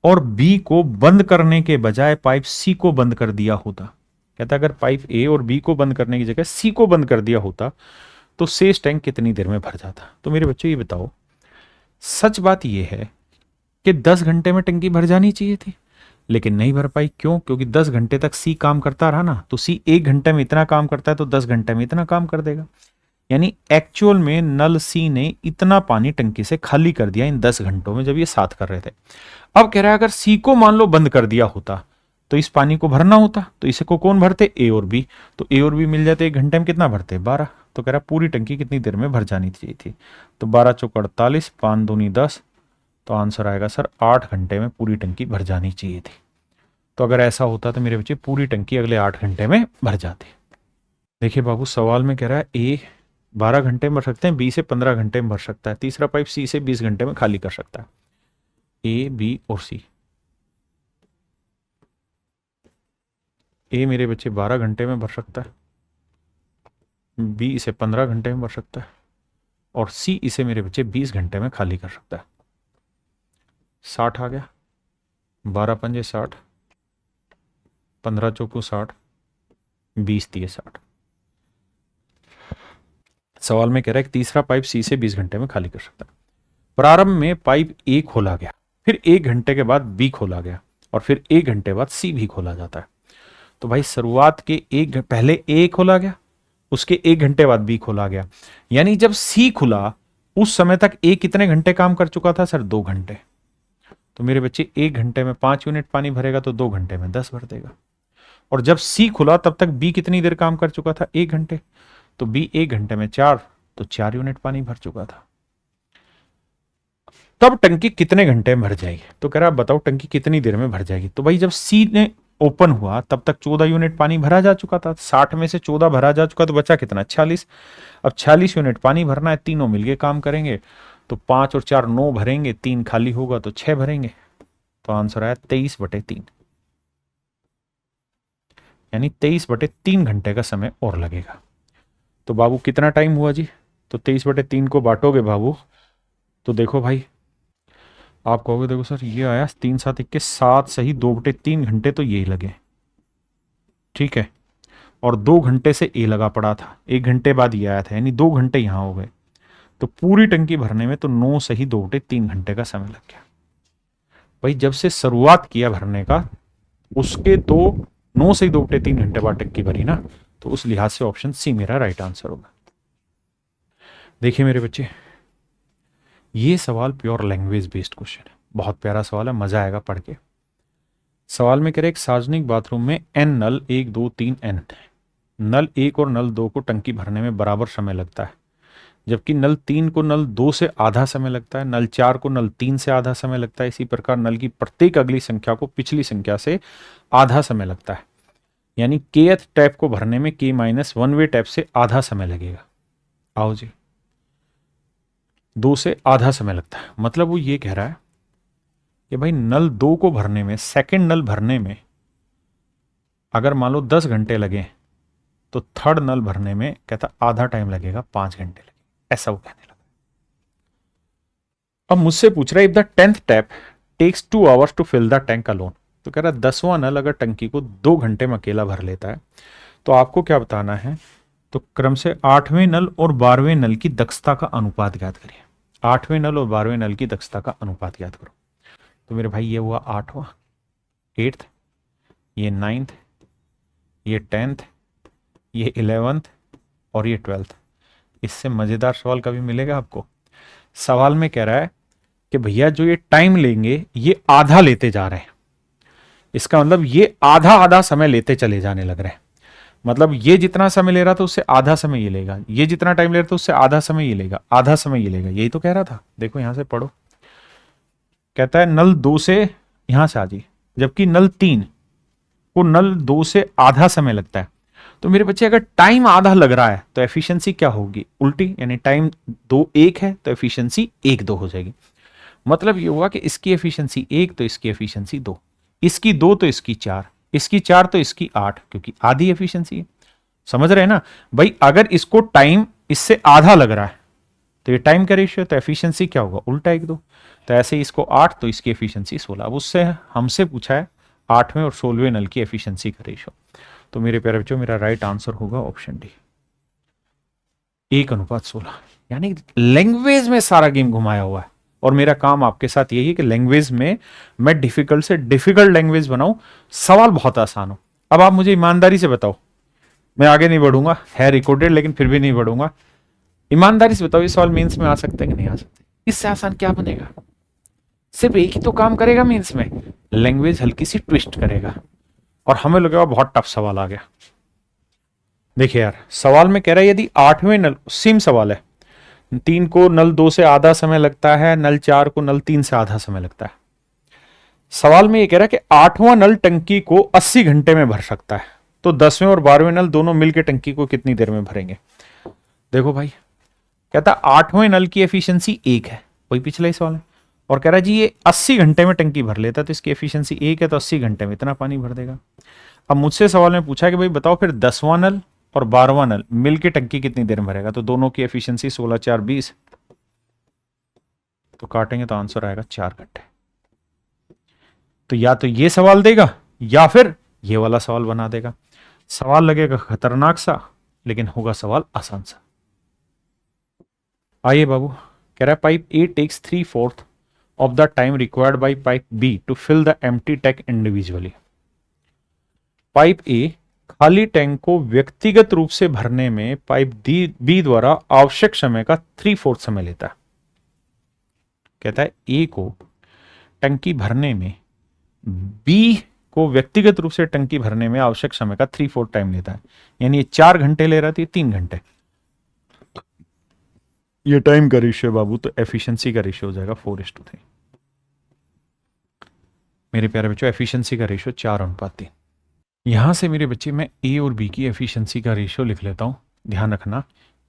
और बी को बंद करने के बजाय पाइप सी को बंद कर दिया होता, कहता अगर पाइप ए और बी को बंद करने की जगह सी को बंद कर दिया होता तो शेष टैंक कितनी देर में भर जाता? तो मेरे बच्चों ये बताओ, सच बात यह है कि 10 घंटे में टंकी भर जानी चाहिए थी, लेकिन नहीं भर पाई। क्यों? क्योंकि 10 घंटे तक सी काम करता रहा ना। तो सी 1 घंटे में इतना काम करता है तो 10 घंटे में इतना काम कर देगा। यानी एक्चुअल में नल सी ने इतना पानी टंकी से खाली कर दिया इन 10 घंटों में जब ये 7 कर रहे थे। अब कह रहा है अगर सी को मान लो बंद कर दिया होता तो इस पानी को भरना होता, तो इसे को कौन भरते? ए और बी। तो ए और बी मिल जाते 1 घंटे में कितना भरते? 12। तो कह रहा पूरी टंकी कितनी देर में भर जानी चाहिए थी? तो 12 चौक 48, 5 दूनी 10, तो आंसर आएगा सर 8 घंटे में पूरी टंकी भर जानी चाहिए थी। तो अगर ऐसा होता तो मेरे बच्चे पूरी टंकी अगले 8 घंटे में भर जाती। देखिए बाबू, सवाल में कह रहा है ए 12 घंटे में भर सकते हैं, बी से 15 घंटे में भर सकता है, तीसरा पाइप सी से 20 घंटे में खाली कर सकता है। ए, बी और सी। ए मेरे बच्चे 12 घंटे में भर सकता है, बी इसे 15 घंटे में भर सकता है और सी इसे मेरे बच्चे 20 घंटे में खाली कर सकता है। 60 आ गया, 12 पंजे 60, 15 चौको 60, 20 दिए 60। सवाल में कह रहा है कि तीसरा पाइप सी से 20 घंटे में खाली कर सकता है। प्रारंभ में पाइप ए खोला गया, फिर 1 घंटे के बाद बी खोला गया और फिर 1 घंटे बाद सी भी खोला जाता है। तो भाई शुरुआत के पहले ए खोला गया, उसके 1 घंटे बाद बी खोला गया। यानी जब सी खुला उस समय तक ए कितने घंटे काम कर चुका था? सर 2 घंटे। तो मेरे बच्चे 1 घंटे में 5 यूनिट पानी भरेगा तो 2 घंटे में 10 भर देगा। और जब सी खुला तब तक बी कितनी देर काम कर चुका था? 1 घंटे। तो बी 1 घंटे में 4, तो 4 यूनिट पानी भर चुका था। तब टंकी कितने घंटे में भर जाएगी? तो कह रहा बताओ टंकी कितनी देर में भर जाएगी? तो भाई जब सी ने ओपन हुआ तब तक 14 यूनिट पानी भरा जा चुका था। 60 में से 14 भरा जा चुका तो बचा कितना? 46। अब 46 यूनिट पानी भरना है, तीनों मिलके काम करेंगे तो 5 और 4 9 भरेंगे, 3 खाली होगा तो 6 भरेंगे। तो आंसर आया 23/3। यानी 23/3 घंटे का समय और लगेगा। तो बाबू कितना टाइम हुआ जी? तो 23/3 को बांटोगे बाबू तो देखो भाई, आप कहोगे देखो सर ये आया 3 7 21 7 सही 2/3 घंटे तो यही लगे, ठीक है, और 2 घंटे से ए लगा पड़ा था, 1 घंटे बाद ये आया था, यानी 2 घंटे यहां हो गए। तो पूरी टंकी भरने में तो 9 सही 2/3 घंटे का समय लग गया। भाई जब से शुरुआत किया भरने का उसके तो 9 से ही 2/3 घंटे बाद टंकी भरी ना, तो उस लिहाज से ऑप्शन सी मेरा राइट आंसर होगा। देखिए मेरे बच्चे, ये सवाल प्योर लैंग्वेज बेस्ड क्वेश्चन है, बहुत प्यारा सवाल है, मजा आएगा पढ़ के। सवाल में कह रहे एक सार्वजनिक बाथरूम में एन नल 1 2 3 एन, नल 1 और नल 2 को टंकी भरने में बराबर समय लगता है, जबकि नल 3 को नल 2 से आधा समय लगता है, नल 4 को नल 3 से आधा समय लगता है। इसी प्रकार नल की प्रत्येक अगली संख्या को पिछली संख्या से आधा समय लगता है, यानी kth टैप को भरने में k-1 वे टैप से आधा समय लगेगा। आओ जी, 2 से आधा समय लगता है, मतलब वो ये कह रहा है कि भाई नल 2 को भरने में, सेकंड नल भरने में अगर मान लो 10 घंटे लगे तो थर्ड नल भरने में कहता आधा टाइम लगेगा, 5 घंटे लगे, ऐसा वो कहने लगा। अब मुझसे पूछ रहा है if the 10th tap takes 2 hours to fill the tank alone, तो कह रहा है 10वां नल अगर टंकी को 2 घंटे में अकेला भर लेता है तो आपको क्या बताना है? तो क्रम से 8वें नल और 12वें नल की दक्षता का अनुपात ज्ञात करिए। 8वें नल और 12वें नल की दक्षता का अनुपात ज्ञात करो। तो मेरे भाई ये हुआ 8वां, 8th, ये 9th, ये 10th, ये 11th और ये 12th। इससे मजेदार सवाल कभी मिलेगा आपको? सवाल में कह रहा है कि भैया जो ये टाइम लेंगे ये आधा लेते जा रहे हैं, इसका मतलब ये आधा आधा समय लेते चले जाने लग रहे हैं, मतलब ये जितना समय ले रहा था उससे आधा समय ये लेगा, ये जितना टाइम ले रहा था उससे आधा समय ये लेगा, आधा समय ये लेगा, यही तो कह रहा था। देखो यहां से पढ़ो, कहता है नल 2 से यहां से आ जाइए, जबकि नल 3 को नल 2 से आधा समय लगता है। तो मेरे बच्चे अगर टाइम आधा लग रहा है तो एफिशिएंसी क्या होगी? उल्टी, यानी टाइम 2 1 है तो एफिशिएंसी 1 2 हो जाएगी। मतलब ये हुआ कि इसकी एफिशिएंसी 1 तो इसकी एफिशिएंसी 2, इसकी 2 तो इसकी 4, इसकी 4 तो इसकी 8, क्योंकि आधी एफिशिएंसी है। समझ रहे हैं ना भाई? अगर इसको टाइम इससे आधा लग रहा है तो ये टाइम का रेशियो, तो एफिशिएंसी क्या होगा? उल्टा 1 2। तो ऐसे ही इसको 8 तो इसकी एफिशिएंसी 16। अब उससे हमसे पूछा है 8वें और 16वें नल की एफिशिएंसी का रेशियो। तो मेरे प्यारे बच्चों मेरा राइट आंसर होगा ऑप्शन डी, 1:16। यानी लैंग्वेज में सारा गेम घुमाया हुआ है, और मेरा काम आपके साथ यही है कि लैंग्वेज में मैं डिफिकल्ट से डिफिकल्ट लैंग्वेज बनाऊं, सवाल बहुत आसान हो। अब आप मुझे ईमानदारी से बताओ, मैं आगे नहीं बढ़ूंगा, है रिकॉर्डेड लेकिन फिर भी नहीं बढ़ूंगा। ईमानदारी से बताओ ये सवाल मेंस में आ सकते हैं कि नहीं आ सकते? इससे आसान क्या बनेगा? सिर्फ एक ही तो काम करेगा मेंस में, लैंग्वेज हल्की सी ट्विस्ट करेगा, और हमें लगेगा बहुत टफ सवाल आ गया। देखिए यार, सवाल में कह रहा है यदि 8वें नल, सेम सवाल है, 3 को नल 2 से आधा समय लगता है, नल 4 को नल 3 से आधा समय लगता है। सवाल में ये कह रहा है कि 8वां नल टंकी को 80 घंटे में भर सकता है, तो 10वें और 12वें नल दोनों मिलकर टंकी को कितनी देर में भरेंगे? देखो भाई, कहता 8वें नल की एफिशिएंसी 1 है, वही पिछला ही सवाल है, और कह रहा है जी ये 80 घंटे में टंकी भर लेता है, तो इसकी एफिशिएंसी 1 है, तो 80 घंटे में इतना पानी भर देगा। अब मुझसे सवाल में पूछा कि भाई बताओ फिर 10वां नल और 12वां नल मिलके टंकी कितनी देर में भरेगा? तो दोनों की एफिशिएंसी 16 4 20, तो काटेंगे तो आंसर आएगा 4 घंटे। तो या तो ये सवाल देगा या फिर ये वाला सवाल बना देगा। सवाल लगेगा खतरनाक सा, लेकिन होगा सवाल आसान सा। आइए बाबू, कह रहा है pipe A takes 3/4 of the time required by pipe B to fill the empty tank individually. Pipe A खाली टैंक को व्यक्तिगत रूप से भरने में पाइप बी द्वारा आवश्यक समय का 3/4 समय लेता है। कहता है ए को टंकी भरने में, बी को व्यक्तिगत रूप से टंकी भरने में आवश्यक समय का 3/4 टाइम लेता है, यानी ये 4 घंटे ले रहा था, 3 घंटे। ये टाइम का रेशियो बाबू, तो एफिशिएंसी का रेशियो हो जाएगा 4:3। मेरे प्यारे बच्चों, एफिशिएंसी का रेशियो 4:3। यहां से मेरे बच्चे मैं ए और बी की एफिशिएंसी का रेशियो लिख लेता हूं। ध्यान रखना,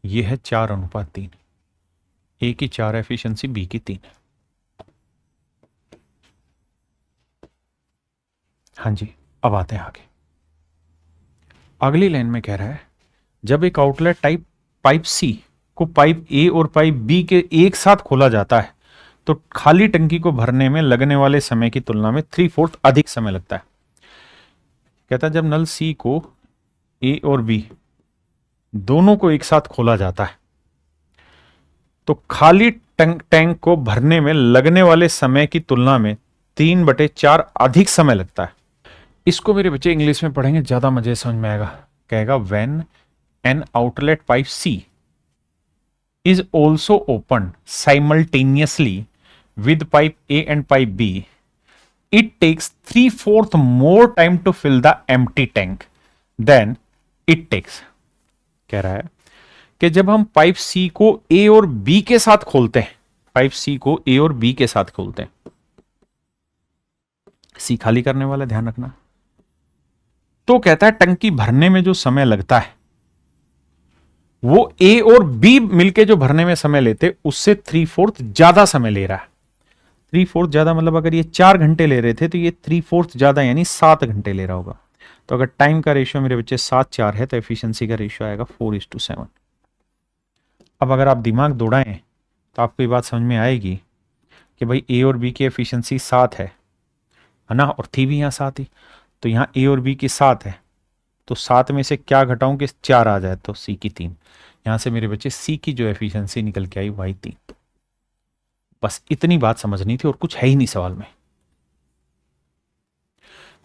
ये है 4:3। ए की 4 एफिशिएंसी, बी की 3। हाँ जी, अब आते हैं आगे। अगली लाइन में कह रहा है जब एक आउटलेट टाइप पाइप सी को पाइप ए और पाइप बी के एक साथ खोला जाता है तो खाली टंकी को भरने में लगने वाले समय की तुलना में 3/4 अधिक समय लगता है। कहता है जब नल सी को ए और बी दोनों को एक साथ खोला जाता है तो खाली टैंक को भरने में लगने वाले समय की तुलना में 3/4 अधिक समय लगता है। इसको मेरे बच्चे इंग्लिश में पढ़ेंगे, ज्यादा मजे समझ में आएगा। कहेगा when an outlet pipe C is also opened simultaneously with pipe A and pipe B, it takes 3/4 more time to fill the empty tank than it takes। कह रहा है कि जब हम पाइप सी को ए और बी के साथ खोलते हैं, पाइप सी को ए और बी के साथ खोलते हैं, सी खाली करने वाला ध्यान रखना, तो कहता है टंकी भरने में जो समय लगता है वो ए और बी मिलके जो भरने में समय लेते उससे 3/4 ज्यादा समय ले रहा है। 3/4 ज्यादा मतलब अगर ये 4 घंटे ले रहे थे तो ये 3/4 ज्यादा यानी 7 घंटे ले रहा होगा। तो अगर टाइम का रेशियो मेरे बच्चे 7/4 है तो एफिशिएंसी का रेशियो आएगा 4:7। अब अगर आप दिमाग दौड़ाएं तो आपको ये बात समझ में आएगी कि भाई ए और बी की एफिशिएंसी 7 है ना, और थी भी यहाँ 7 ही, तो यहाँ ए और बी की 7 है तो 7 में से क्या घटाऊं कि 4 आ जाए तो सी की 3। यहां से मेरे बच्चे सी की जो एफिशिएंसी निकल के आई वाई 3। बस इतनी बात समझनी थी और कुछ है ही नहीं सवाल में।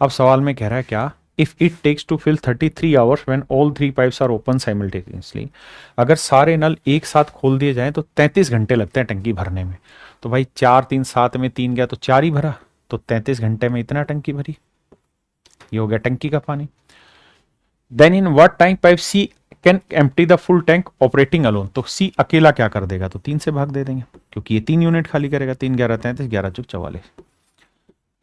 अब सवाल में कह रहा है क्या, if it takes to fill 33 hours when all 3 pipes are open simultaneously, अगर सारे नल एक साथ खोल दिए जाएं तो 33 घंटे लगते हैं टंकी भरने में। तो भाई 4 3 7 में 3 गया तो 4 ही भरा, तो 33 घंटे में इतना टंकी भरी। ये हो गया टंकी का पानी। Then in what time pipe C can empty the full tank operating alone, तो सी अकेला क्या कर देगा, तो 3 से भाग दे देंगे क्योंकि ये 3 यूनिट खाली करेगा। 3 11 33 11 चौक 44।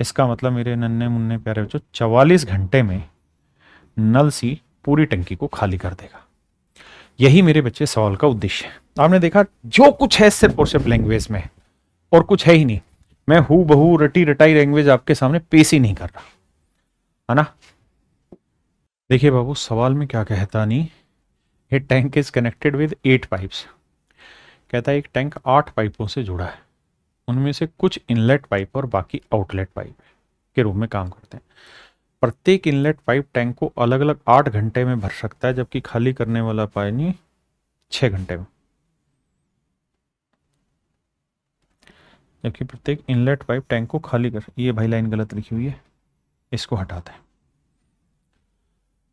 इसका मतलब मेरे नन्हे मुन्ने प्यारे बच्चों 44 घंटे में नल सी पूरी टंकी को खाली कर देगा। यही मेरे बच्चे सवाल का उद्देश्य है। आपने देखा जो कुछ है सिर्फ और सिर्फ लैंग्वेज में और कुछ है ही नहीं। मैं हूं बहू रटी रटाई लैंग्वेज आपके सामने पेश ही नहीं कर रहा है ना। देखिए बाबू सवाल में क्या कहता नहीं, ये tank is connected with 8 pipes. कहता है एक टैंक 8 पाइपों से जुड़ा है, उनमें से कुछ इनलेट पाइप और बाकी आउटलेट पाइप के रूप में काम करते हैं। प्रत्येक इनलेट पाइप टैंक को अलग अलग 8 घंटे में भर सकता है, जबकि खाली करने वाला पानी 6 घंटे में। जबकि प्रत्येक इनलेट पाइप टैंक को खाली कर, ये भाई लाइन गलत लिखी हुई है, इसको हटाते हैं।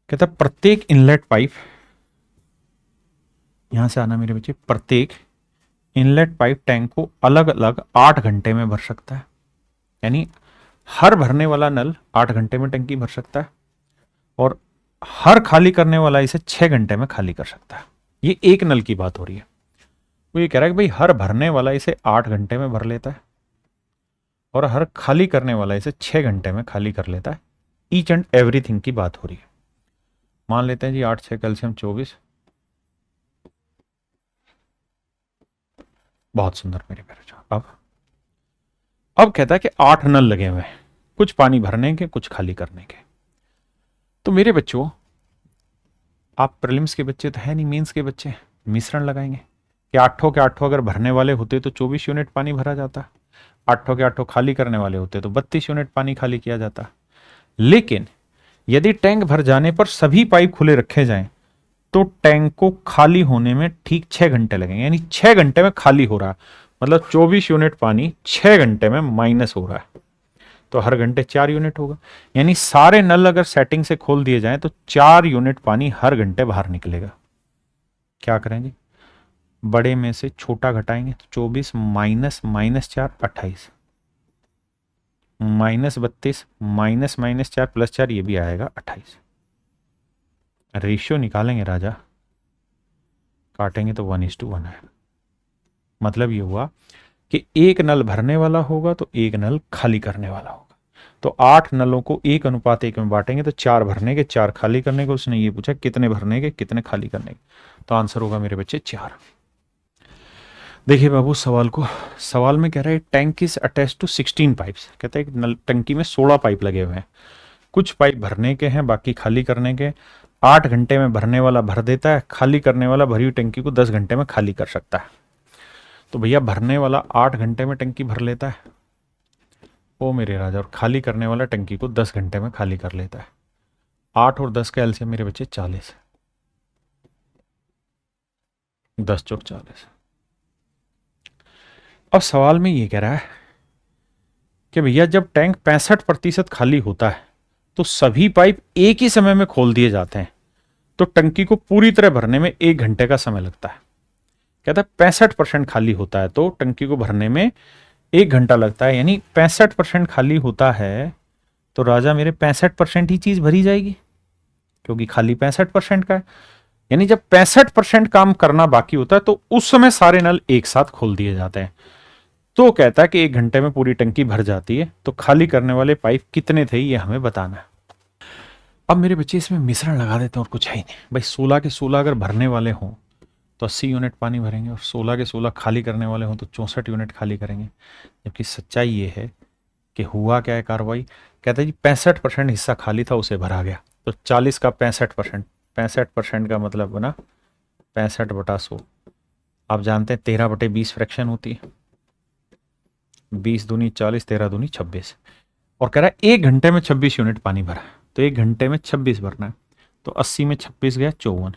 कहता है प्रत्येक इनलेट पाइप, यहां से आना मेरे बच्चे, प्रत्येक इनलेट पाइप टैंक को अलग अलग 8 घंटे में भर सकता है। यानी हर भरने वाला नल 8 घंटे में टंकी भर सकता है और हर खाली करने वाला इसे 6 घंटे में खाली कर सकता है। ये एक नल की बात हो रही है। वो ये कह रहा है कि भाई हर भरने वाला इसे 8 घंटे में भर लेता है और हर खाली करने वाला इसे 6 घंटे में खाली कर लेता है। ईच एंड एवरीथिंग की बात हो रही है। मान लेते हैं जी 8 6 कैल्शियम 24। बहुत सुंदर मेरे प्यारे। अब कहता है कि 8 नल लगे हुए हैं, कुछ पानी भरने के कुछ खाली करने के। तो मेरे बच्चों, आप प्रीलिम्स के बच्चे तो है नहीं, मेंस के बच्चे, मिश्रण लगाएंगे कि 8 के 8 अगर भरने वाले होते तो 24 यूनिट पानी भरा जाता, 8 के 8 खाली करने वाले होते तो 32 यूनिट पानी खाली किया जाता। लेकिन यदि टैंक भर जाने पर सभी पाइप खुले रखे जाएं तो टैंक को खाली होने में ठीक 6 घंटे लगेंगे। यानी 6 घंटे में खाली हो रहा है, मतलब 24 यूनिट पानी 6 घंटे में माइनस हो रहा है, तो हर घंटे 4 यूनिट होगा। यानी सारे नल अगर सेटिंग से खोल दिए जाएं तो 4 यूनिट पानी हर घंटे बाहर निकलेगा। क्या करेंगे, बड़े में से छोटा घटाएंगे तो 24 माइनस -4 28 -32 -4 +4 ये भी आएगा 28। रेशियो निकालेंगे राजा, काटेंगे तो 1:1 आएगा। मतलब ये हुआ कि एक नल भरने वाला होगा तो एक नल खाली करने वाला होगा। तो 8 नलों को 1:1 में बांटेंगे तो 4 भरने के 4 खाली करने के। उसने ये पूछा कितने भरने के कितने खाली करने के, तो आंसर होगा मेरे बच्चे 4। देखिए बाबू सवाल में कह रहा है tank is attach to 16 pipes. कहता है टंकी में 16 पाइप लगे हुए हैं, कुछ पाइप भरने के हैं बाकी खाली करने के। 8 घंटे में भरने वाला भर देता है, खाली करने वाला भरी हुई टंकी को 10 घंटे में खाली कर सकता है। तो भैया भरने वाला 8 घंटे में टंकी भर लेता है ओ मेरे राजा, और खाली करने वाला टंकी को 10 घंटे में खाली कर लेता है। 8 और 10 का एलसीएम मेरे बच्चे 40, 10 चौक 40। अब सवाल में ये कह रहा है कि भैया जब टैंक 65% खाली होता है तो सभी पाइप एक ही समय में खोल दिए जाते हैं, तो टंकी को पूरी तरह भरने में 1 घंटे का समय लगता है। कहता है 65% खाली होता है तो टंकी को भरने में 1 घंटा लगता है, यानी 65% खाली होता है तो राजा मेरे 65% ही चीज भरी जाएगी, क्योंकि खाली 65% का है। यानी जब 65% काम करना बाकी होता है तो उस समय सारे नल एक साथ खोल दिए जाते हैं। तो कहता है कि 1 घंटे में पूरी टंकी भर जाती है, तो खाली करने वाले पाइप कितने थे ये हमें बताना है। अब मेरे बच्चे इसमें मिश्रण लगा देते हैं और कुछ है ही नहीं भाई। 16 के 16 अगर भरने वाले हों तो 80 यूनिट पानी भरेंगे, और 16 के 16 खाली करने वाले हों तो 64 यूनिट खाली करेंगे। जबकि सच्चाई ये है कि हुआ क्या है कार्रवाई, कहता है जी 65% हिस्सा खाली था उसे भरा गया, तो 40 का 65%, 65% का मतलब बना 65/100। आप जानते हैं 13/20 फ्रैक्शन होती है, 20 दूनी 40, 13 दूनी 26। और कह रहा है 1 घंटे में 26 यूनिट पानी भरा, तो 1 घंटे में 26 भरना है, तो 80 में 26 गया 54,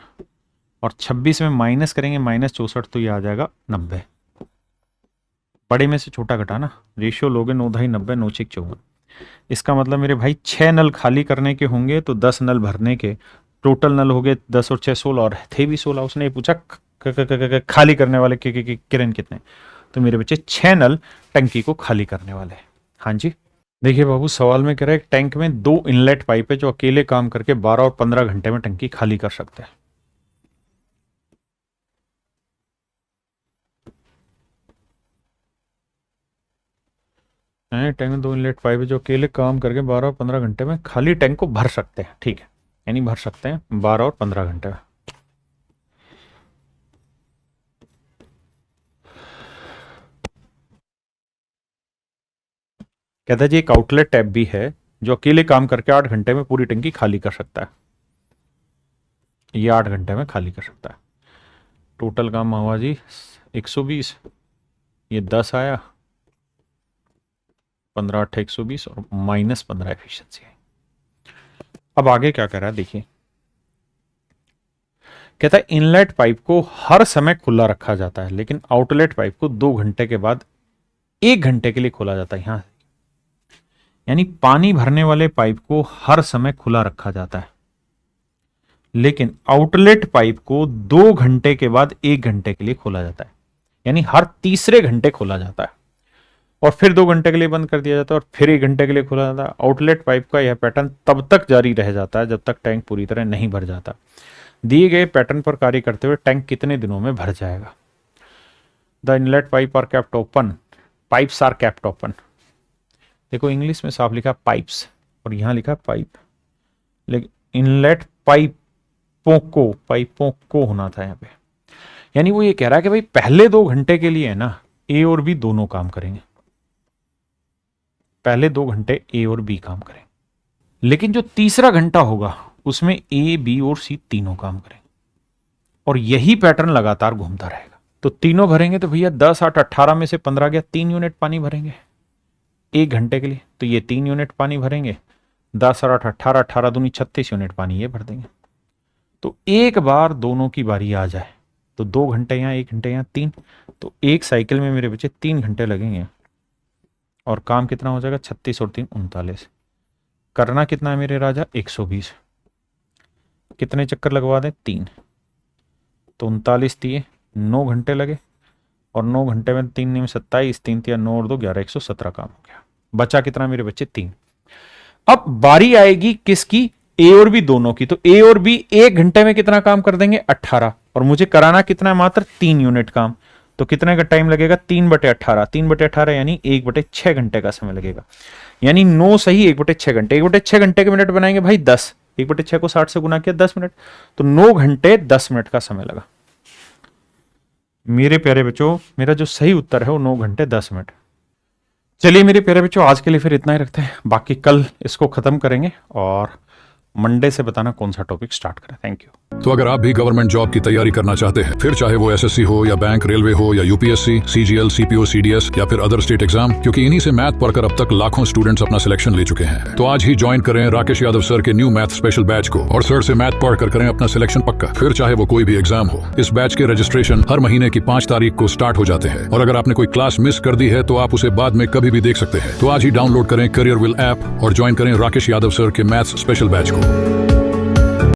और 26 में माइनस करेंगे -64, तो ये आ जाएगा 90। बड़े में से छोटा घटाना, रेशियो लोगे 9 2 90 9 6 54। इसका मतलब मेरे भाई 6 नल खाली करने के होंगे तो 10 नल भरने के, टोटल नल हो गए 10 और 6 16, और थे भी 16। उसने पूछा खाली करने वाले के किरण कितने, तो मेरे बच्चे 6 नल टंकी को खाली करने वाले हैं। हाँ जी देखिए बाबू, सवाल में कह रहा है टैंक में 2 इनलेट पाइप है जो अकेले काम करके 12 और 15 घंटे में टंकी खाली कर सकते हैं। टैंक में 2 इनलेट पाइप है जो अकेले काम करके 12 और 15 घंटे में खाली टैंक को भर सकते हैं। ठीक है, यानी भर सकते हैं 12 और 15 घंटे में। कहता है जी एक आउटलेट टैप भी है जो अकेले काम करके 8 घंटे में पूरी टंकी खाली कर सकता है। ये 8 घंटे में खाली कर सकता है। टोटल काम हुआ जी 120, ये 10 आया, 15 8 120 और -15 एफिशिएंसी है। अब आगे क्या कह रहा है देखिए, कहता है इनलेट पाइप को हर समय खुला रखा जाता है, लेकिन आउटलेट पाइप को 2 घंटे के बाद 1 घंटे के लिए खोला जाता है। यहां यानी पानी भरने वाले पाइप को हर समय खुला रखा जाता है, लेकिन आउटलेट पाइप को 2 घंटे के बाद 1 घंटे के लिए खोला जाता है, यानी हर तीसरे घंटे खोला जाता है, और फिर 2 घंटे के लिए बंद कर दिया जाता है, और फिर 1 घंटे के लिए खोला जाता है। आउटलेट पाइप का यह पैटर्न तब तक जारी रह जाता है जब तक टैंक पूरी तरह नहीं भर जाता। दिए गए पैटर्न पर कार्य करते हुए टैंक कितने दिनों में भर जाएगा। The inlet pipe are kept open, pipes are kept open. देखो इंग्लिश में साफ लिखा पाइप्स और यहां लिखा पाइप, लेकिन इनलेट पाइपों को होना था यहाँ पे। यानी वो ये कह रहा है कि भाई पहले 2 घंटे के लिए है ना ए और बी दोनों काम करेंगे, पहले 2 घंटे ए और बी काम करेंगे, लेकिन जो तीसरा घंटा होगा उसमें ए बी और सी तीनों काम करेंगे, और यही पैटर्न लगातार घूमता रहेगा। तो तीनों भरेंगे तो भैया 10 8 18 में से 15 गया, 3 यूनिट पानी भरेंगे 1 घंटे के लिए, तो ये 3 यूनिट पानी भरेंगे। 10 और 8 18, 18 दूनी 36 यूनिट पानी ये भर देंगे। तो एक बार दोनों की बारी आ जाए तो 2 घंटे यहाँ 1 घंटे यहाँ 3, तो एक साइकिल में मेरे बच्चे 3 घंटे लगेंगे, और काम कितना हो जाएगा 36 और 3 39। करना कितना है मेरे राजा 120। कितने चक्कर लगवा दें 3, तो 39 दिए 9 घंटे लगे, और 9 घंटे में 3 में 27, 3 3 9 और 2 11 117 काम हो गया। बचा कितना मेरे बच्चे 3। अब बारी आएगी किसकी, ए और बी दोनों की। तो ए और बी 1 घंटे में कितना काम कर देंगे 18, और मुझे कराना कितना है मात्र 3 यूनिट काम। तो कितने का टाइम लगेगा 3/18, 3/18 यानी 1/6 घंटे का समय लगेगा। यानी 9 सही 1/6 घंटे, 1/6 घंटे के मिनट बनाएंगे भाई 10, 1/6 को 60 से गुना किया 10 मिनट, तो 9 घंटे 10 मिनट का समय लगा। मेरे प्यारे बच्चों मेरा जो सही उत्तर है वो 9 घंटे 10 मिनट। चलिए मेरे प्यारे बच्चों आज के लिए फिर इतना ही रखते हैं, बाकी कल इसको खत्म करेंगे और मंडे से बताना कौन सा टॉपिक स्टार्ट करें। Thank you. तो अगर आप भी गवर्नमेंट जॉब की तैयारी करना चाहते हैं, फिर चाहे वो एसएससी हो या बैंक रेलवे हो या यूपीएससी, सीजीएल, सीपीओ, सीडीएस या फिर अदर स्टेट एग्जाम, क्योंकि इन्हीं से मैथ पढ़कर अब तक लाखों स्टूडेंट्स अपना सिलेक्शन ले चुके हैं। तो आज ही ज्वाइन करें राकेश यादव सर के न्यू मैथ स्पेशल बैच को और सर से मैथ पढ़कर करें अपना सिलेक्शन पक्का, फिर चाहे वो कोई भी एग्जाम हो। इस बैच के रजिस्ट्रेशन हर महीने की 5 तारीख को स्टार्ट हो जाते हैं और अगर आपने कोई क्लास मिस कर दी है तो आप उसे बाद में कभी भी देख सकते हैं। तो आज ही डाउनलोड करें करियर विल ऐप और ज्वाइन करें राकेश यादव सर के मैथ्स स्पेशल बैच को।